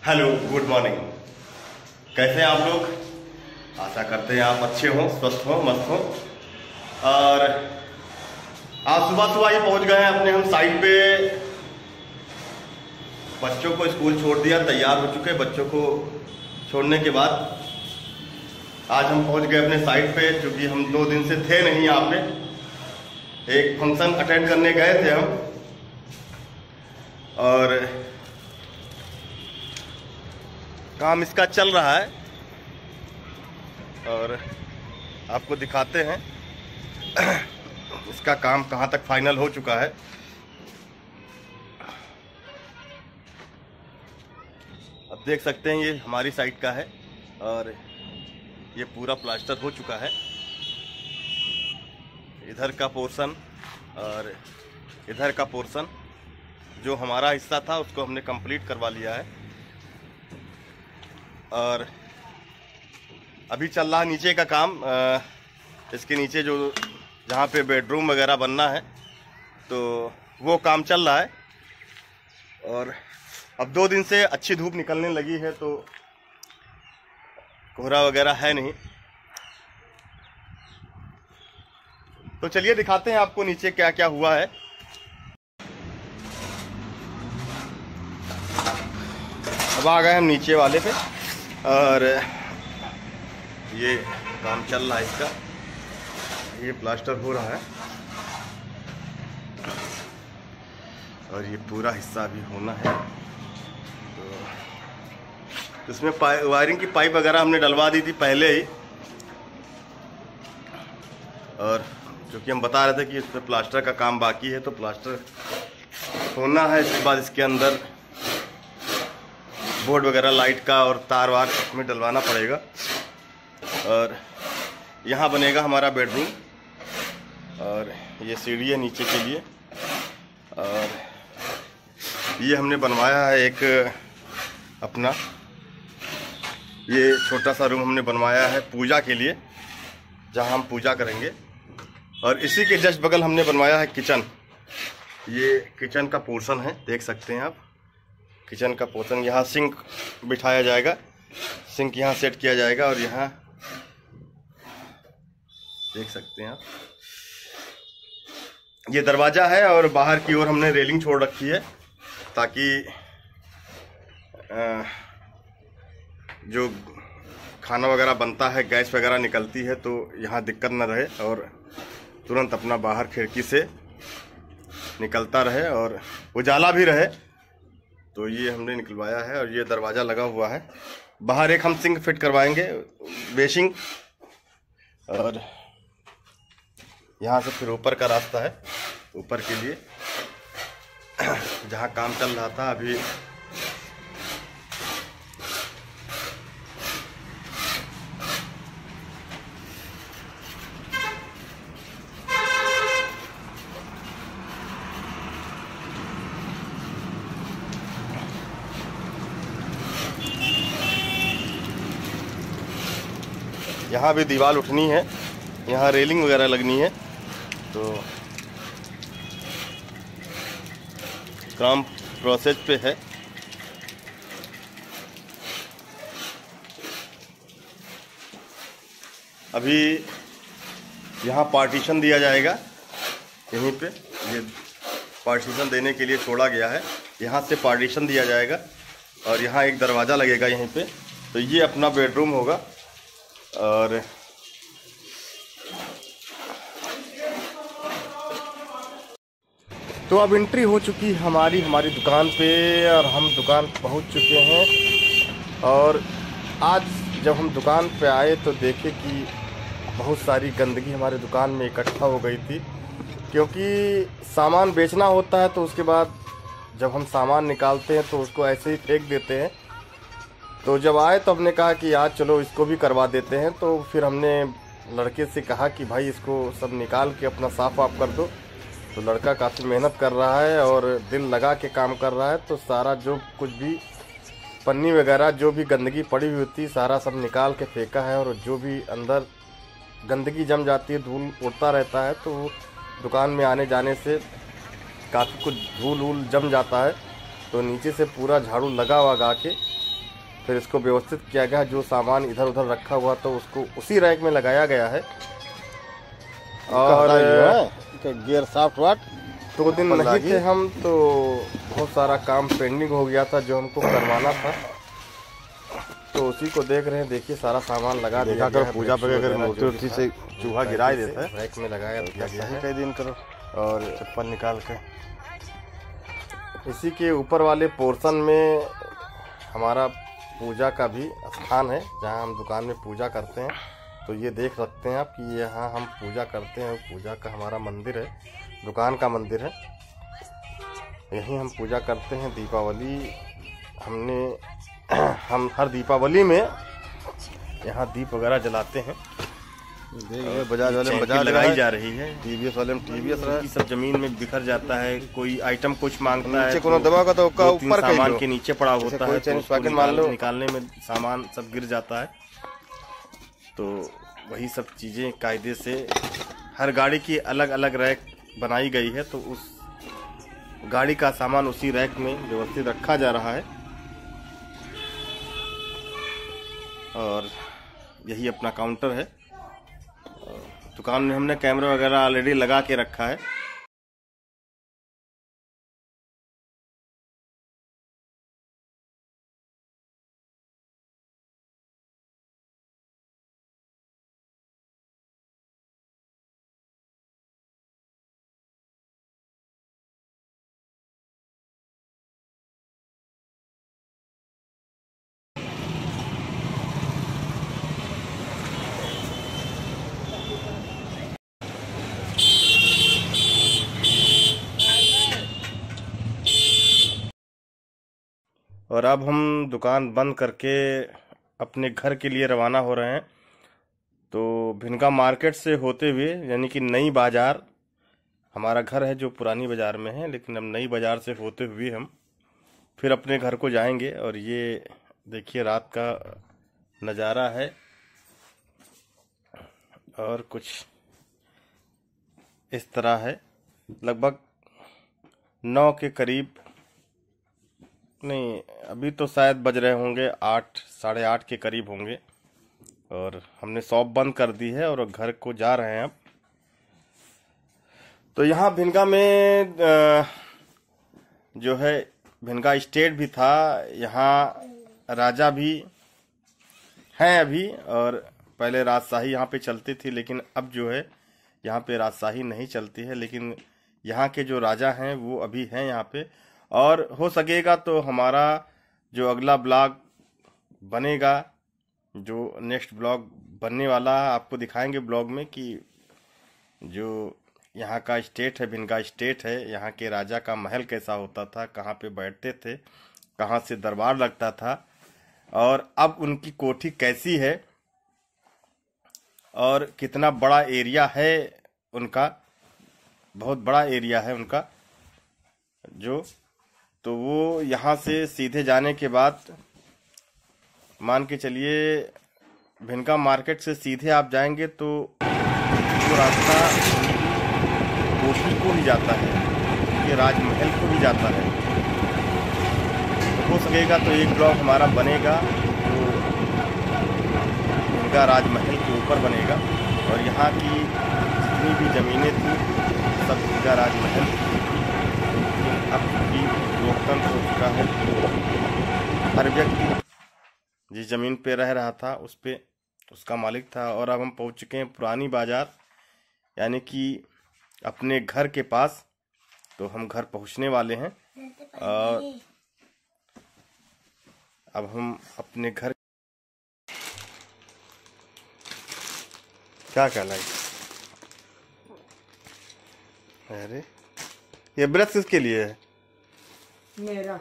Hello, good morning. कैसे हैं आप लोग? आशा करते हैं आप अच्छे हों, स्वस्थ हों, मस्त हों। और आज सुबह सुबह ही पहुंच गए हैं अपने हम साइट पे। बच्चों को स्कूल छोड़ दिया, तैयार हो चुके। बच्चों को छोड़ने के बाद आज हम पहुंच गए अपने साइट पे, क्योंकि हम 2 दिन से थे नहीं यहाँ पे। एक फंक्शन अटेंड करने गए थे हम, और काम इसका चल रहा है और आपको दिखाते हैं इसका काम कहाँ तक फाइनल हो चुका है। अब देख सकते हैं ये हमारी साइड का है और ये पूरा प्लास्टर हो चुका है। इधर का पोर्शन और इधर का पोर्शन जो हमारा हिस्सा था उसको हमने कंप्लीट करवा लिया है। और अभी चल रहा है नीचे का काम। इसके नीचे जो जहाँ पे बेडरूम वगैरह बनना है तो वो काम चल रहा है। और अब 2 दिन से अच्छी धूप निकलने लगी है तो कोहरा वगैरह है नहीं। तो चलिए दिखाते हैं आपको नीचे क्या क्या हुआ है। अब आ गए हम नीचे वाले पे और ये काम चल रहा है इसका। ये प्लास्टर हो रहा है और ये पूरा हिस्सा अभी होना है। तो इसमें वायरिंग की पाइप वगैरह हमने डलवा दी थी पहले ही। और क्योंकि हम बता रहे थे कि इसमें प्लास्टर का काम बाकी है तो प्लास्टर होना है। इसके बाद इसके अंदर बोर्ड वगैरह लाइट का और तार वार में डलवाना पड़ेगा। और यहाँ बनेगा हमारा बेडरूम और ये सीढ़ी है नीचे के लिए। और ये हमने बनवाया है एक अपना ये छोटा सा रूम हमने बनवाया है पूजा के लिए, जहाँ हम पूजा करेंगे। और इसी के जस्ट बगल हमने बनवाया है किचन। ये किचन का पोर्शन है, देख सकते हैं आप। किचन का पोर्शन, यहाँ सिंक बिठाया जाएगा, सिंक यहाँ सेट किया जाएगा। और यहाँ देख सकते हैं आप ये दरवाज़ा है और बाहर की ओर हमने रेलिंग छोड़ रखी है ताकि जो खाना वगैरह बनता है, गैस वगैरह निकलती है तो यहाँ दिक्कत न रहे और तुरंत अपना बाहर खिड़की से निकलता रहे और उजाला भी रहे। तो ये हमने निकलवाया है और ये दरवाज़ा लगा हुआ है। बाहर एक हम सिंक फिट करवाएंगे, बेसिंग। और यहाँ से फिर ऊपर का रास्ता है, ऊपर के लिए जहाँ काम चल रहा था अभी। यहाँ भी दीवार उठनी है, यहाँ रेलिंग वगैरह लगनी है। तो काम प्रोसेस पे है। अभी यहाँ पार्टीशन दिया जाएगा, यहीं पे ये पार्टीशन देने के लिए छोड़ा गया है। यहाँ से पार्टीशन दिया जाएगा और यहाँ एक दरवाज़ा लगेगा यहीं पे। तो ये अपना बेडरूम होगा। और तो अब एंट्री हो चुकी है हमारी दुकान पे और हम दुकान पहुंच चुके हैं। और आज जब हम दुकान पे आए तो देखे कि बहुत सारी गंदगी हमारे दुकान में इकट्ठा हो गई थी, क्योंकि सामान बेचना होता है तो उसके बाद जब हम सामान निकालते हैं तो उसको ऐसे ही फेंक देते हैं। तो जब आए तो हमने कहा कि आज चलो इसको भी करवा देते हैं। तो फिर हमने लड़के से कहा कि भाई इसको सब निकाल के अपना साफ वाफ कर दो। तो लड़का काफ़ी मेहनत कर रहा है और दिल लगा के काम कर रहा है। तो सारा जो कुछ भी पन्नी वगैरह जो भी गंदगी पड़ी हुई होती सारा सब निकाल के फेंका है। और जो भी अंदर गंदगी जम जाती है, धूल उड़ता रहता है, तो दुकान में आने जाने से काफ़ी कुछ धूल वूल जम जाता है। तो नीचे से पूरा झाड़ू लगा के फिर इसको व्यवस्थित किया गया। जो सामान इधर उधर रखा हुआ तो उसको उसी रैक में लगाया गया है। और गियर सॉफ्ट वाट 2 दिन नहीं थे हम तो बहुत सारा काम पेंडिंग हो गया था जो हमको करवाना था, तो उसी को देख रहे हैं। देखिए सारा सामान लगा दिया गया है। पूजा पे अगर मूर्ति से चूहा गिराए देता है, रैक में लगाया दिया गया है। कई दिन करो और चप्पल निकाल के इसी के ऊपर वाले पोर्शन में हमारा पूजा का भी स्थान है, जहां हम दुकान में पूजा करते हैं। तो ये देख सकते हैं आप कि यहाँ हम पूजा करते हैं। पूजा का हमारा मंदिर है, दुकान का मंदिर है, यहीं हम पूजा करते हैं। दीपावली हम हर दीपावली में यहाँ दीप वगैरह जलाते हैं। देखिए बजाज वाले में बजाज लगाई जा रही है, टीवीएस वाले में टीवीएस रहा है। सब जमीन में बिखर जाता है। कोई आइटम कुछ मांगता है, कोनो दबा तो ऊपर सामान के नीचे पड़ा होता है, तो निकालने में सामान सब गिर जाता है। तो वही सब चीजें कायदे से हर गाड़ी की अलग अलग रैक बनाई गई है, तो उस गाड़ी का सामान उसी रैक में व्यवस्थित रखा जा रहा है। और यही अपना काउंटर है। दुकान में हमने कैमरा वगैरह ऑलरेडी लगा के रखा है। और अब हम दुकान बंद करके अपने घर के लिए रवाना हो रहे हैं। तो भिनगा मार्केट से होते हुए, यानी कि नई बाज़ार, हमारा घर है जो पुरानी बाज़ार में है, लेकिन अब नई बाज़ार से होते हुए हम फिर अपने घर को जाएंगे। और ये देखिए रात का नज़ारा है। और कुछ इस तरह है। लगभग 9 के करीब, नहीं अभी तो शायद बज रहे होंगे 8, साढ़े 8 के करीब होंगे। और हमने शॉप बंद कर दी है और घर को जा रहे हैं अब। तो यहाँ भिनगा में जो है भिनगा स्टेट भी था, यहाँ राजा भी हैं अभी। और पहले राजशाही यहाँ पे चलती थी, लेकिन अब जो है यहाँ पे राजशाही नहीं चलती है। लेकिन यहाँ के जो राजा हैं वो अभी हैं यहाँ पे। और हो सकेगा तो हमारा जो अगला ब्लॉग बनेगा, जो नेक्स्ट ब्लॉग बनने वाला है, आपको दिखाएंगे ब्लॉग में कि जो यहाँ का स्टेट है, भिनगा स्टेट है, यहाँ के राजा का महल कैसा होता था, कहाँ पे बैठते थे, कहाँ से दरबार लगता था, और अब उनकी कोठी कैसी है, और कितना बड़ा एरिया है उनका। बहुत बड़ा एरिया है उनका जो। तो वो यहाँ से सीधे जाने के बाद मान के चलिए भिनगा मार्केट से सीधे आप जाएंगे तो वो रास्ता कोठी को ही जाता है, ये राजमहल को ही जाता है। तो हो सकेगा तो एक ब्लॉग हमारा बनेगा तो भिनगा राजमहल के ऊपर बनेगा। और यहाँ की जितनी भी ज़मीनें थी सब भिनगा राजमहल की। अब की लोकतंत्र हो चुका है तो हर व्यक्ति जिस ज़मीन पे रह रहा था उस पे उसका मालिक था। और अब हम पहुंच चुके हैं पुरानी बाज़ार, यानी कि अपने घर के पास। तो हम घर पहुंचने वाले हैं और अब हम अपने घर क्या कहलाए। अरे ये ब्रश किसके लिए है? मेरा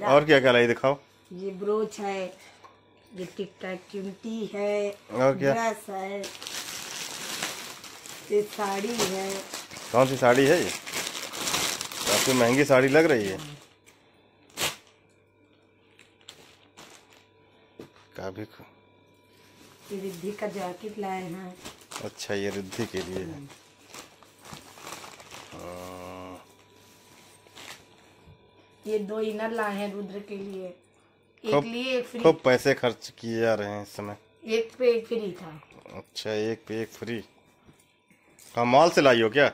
और क्या कहलाई दिखाओ। ये ब्रोच है, ये टिक टाक चिमटी है, और क्या? ब्रश है, ये साड़ी है। कौन सी साड़ी है ये? काफी महंगी साड़ी लग रही है। काफी। ये रिद्धि का जैकेट लाए हैं। अच्छा ये रिद्धि के लिए है। ये 2 इनर लाए हैं रुद्र के लिए। एक लिए एक फ्री। खूब पैसे खर्च किए जा रहे हैं इस समय। एक पे एक फ्री था। अच्छा, एक पे एक फ्री। हाँ, मॉल से लाई हो क्या?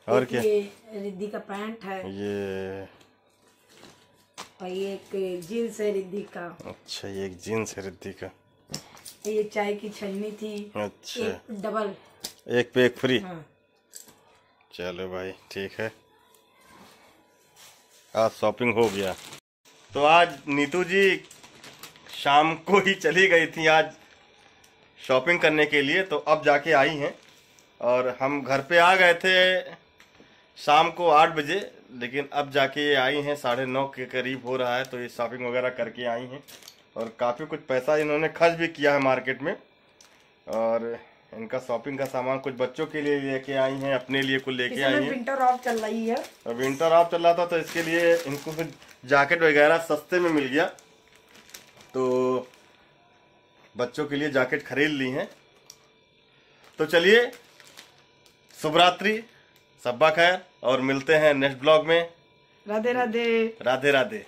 और एक क्या? ये रिद्धि का पैंट है ये और ये एक जीन्स है रिद्धि का। अच्छा, ये एक जीन्स है रिद्धि का। ये चाय की छन्नी थी। अच्छा, एक डबल। एक पे एक फ्री। हाँ। चलो भाई, ठीक है, आज शॉपिंग हो गया। तो आज नीतू जी शाम को ही चली गई थी आज शॉपिंग करने के लिए, तो अब जाके आई हैं। और हम घर पे आ गए थे शाम को 8 बजे, लेकिन अब जाके ये आई हैं 9:30 के करीब हो रहा है, तो ये शॉपिंग वगैरह करके आई हैं। और काफ़ी कुछ पैसा इन्होंने खर्च भी किया है मार्केट में। और इनका शॉपिंग का सामान कुछ बच्चों के लिए लेके आई हैं, अपने लिए कुछ लेके आई हैं। विंटर ऑफ चल रही है। और विंटर ऑफ चल रहा था, तो इसके लिए इनको कुछ जैकेट वगैरह सस्ते में मिल गया, तो बच्चों के लिए जैकेट खरीद ली हैं। तो चलिए, शुभ रात्रि, सब्बा खैर, और मिलते हैं नेक्स्ट ब्लॉग में। राधे राधे। राधे राधे।